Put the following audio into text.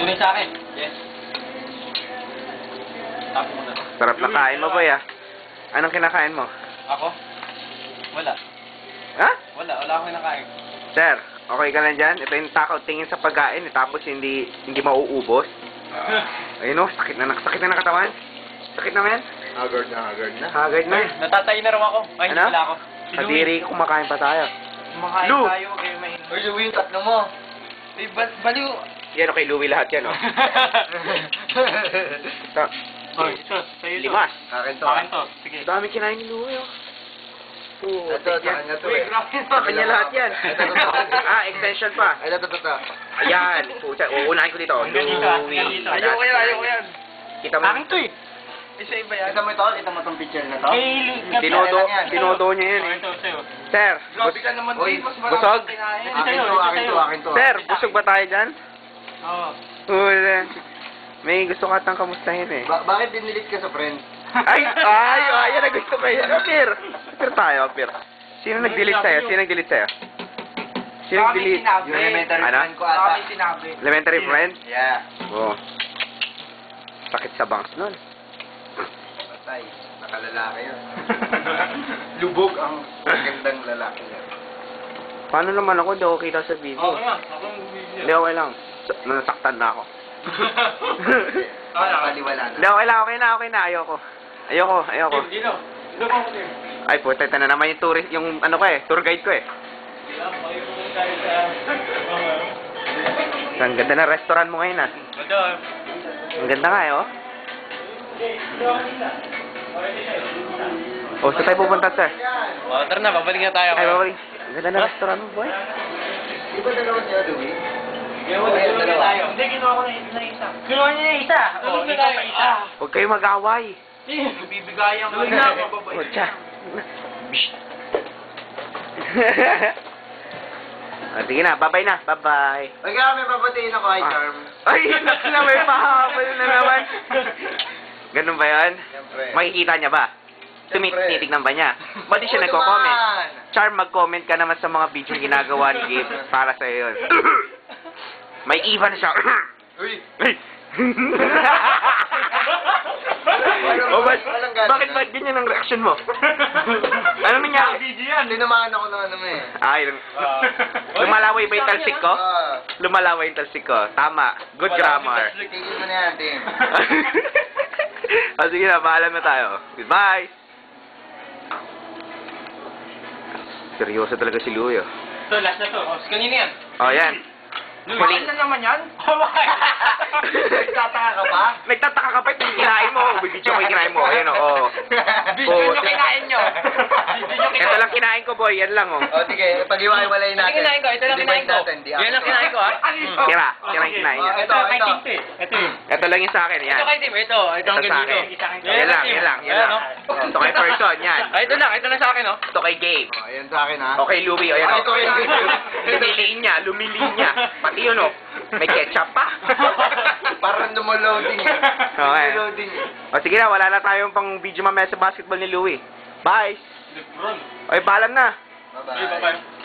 Kunin sa akin. Yes. Tapo mo na. Sarap na kain mo, boy, ah. Anong kinakain mo? Ako? Wala. Ha? Wala akong kinakain. Sir, okay ka lang dyan? Ito yung takaw tingin sa pagkain, tapos hindi mauubos. Ayun, oh, sakit na ng katawan. Sakit na, men? Haggard na. Haggard na. Natatay na raw ako. Ay, Ano? wala ako. Kadiri, kumakain pa tayo. Kumakain Lu! tayo, kayo mahinig. Uy, Louie, yung tatlo mo. Eh, baliw. Yan, okay, Louie lahat yan, oh. Hoy, ito, sa'yo ito. Limas. Akin to. Akin to, sige. Dami kinain ni Louie, oh. Oo, Ito, sa kanya to Uy, eh. grabe sa kanya lahat yan. Extension pa. Ay, ito. Ayan, pucha, uunahin ko dito. Hanggang dito, hanggang Louie. dito. Ayoko yan. Kita mo? Akin to eh. Isa iba yan. Kita mo itong picture na to? Tinodo niya yan, eh. Ito, sa'yo. Sir, Grabe ka naman, Uy, Dave. Mas marami busog? kang kinain. Ito Akin sa'yo, to, ito akin sa'yo. to, akin to. sir, busog ba tayo dyan? Oo. May gusto ka tang kamustahin, eh. Bakit dinilit ka sa friend? Ay, na gusto ko yan. Apir tayo, apir. Sino nag-delete sa'yo? Sino nag-delete? Yung elementary Ano? friend ko ata. sinabi. Elementary friend? Yeah. Oo. Sakit sa bangs nun. Patay. Nakalalaki yun. Lubog ang magandang lalaki niya. Paano naman ako? Hindi ako kita sa video. Okay nga. Ako yung video. Hindi, okay lang. Nasaktan na ako. Nakaliwala na. Hindi, okay na. Ayoko. Dino. Dino ko ko din. Ay, puta, ito na naman yung tourist, yung ano ko eh, tour guide ko eh. Ang ganda na restaurant mo ngayon, ah. Ito. Ang ganda nga eh, oh. Oh, saan tayo pupunta, sir? Tara na, babalik na tayo. Ay, babalik. Ang ganda na restaurant mo, boy. Di ba dalawa niya, Louie? Hindi, ginawa ko na isa. Ginawa niya na isa? Oo, ikaw pa isa. Huwag kayo mag-away. Bibigayan mo na ako. Pucha. Sige na, bye-bye na. Bye-bye. Ay, kaya may papatiin ako, hi, Charm. Ay, na may pahabol na naman. Ganun ba yan? Siyempre. Makikita niya ba? Siyempre. Tinitignan ba niya? Ba't di siya Oo nagko-comment? naman. Charm, mag-comment ka naman sa mga video ginagawa ni Gabe para sa yun. May iba na siya. Uy! Oh, bakit ganyan ang reaction mo? Ano nangyari? Video yan. Tinamaan ako ng ano mo eh. Ay, lumalaway ba yung talsik ko? Lumalaway yung talsik ko. Tama. Good grammar. Tingin mo na yan, Tim. Sige na, paalam na tayo. Goodbye! Seryoso talaga si Louie, oh. Ito, last na to. Kanina yan. Oh, yan. Huling na naman yan? Nagtataka ka pa? Nagtataka ka pa itong kinain mo. Bibidyo ko yung kinain mo. Ayun, oh. Video nyo kinain nyo. Ito lang kinain ko, boy. Yan lang, oh. O, sige, pag-iwalay natin. Ito kinain ko, ito lang kinain ko. Yan lang kinain ko, ha? Kira yung kinain niya. Ito, kay Tim to eh. Ito eh. Ito lang yung sa akin, yan. Ito kay Tim, ito. Ito ang Ito sa akin. ganito. Yan lang. Ito kay person, yan. Ito lang sa akin, oh. Ito kay Gabe. O, ayan sa akin, ha? Okay, Louie. Ayan, Ito kay lumiliin niya. Pati yun, oh. May ketchup pa. Parang lumoloading eh. Okay. Lumoloading eh. O sige na, wala na tayong pang video mamaya sa basketball ni Louie. Bye! Lebron. Oy, paalam na. Bye-bye. Bye-bye.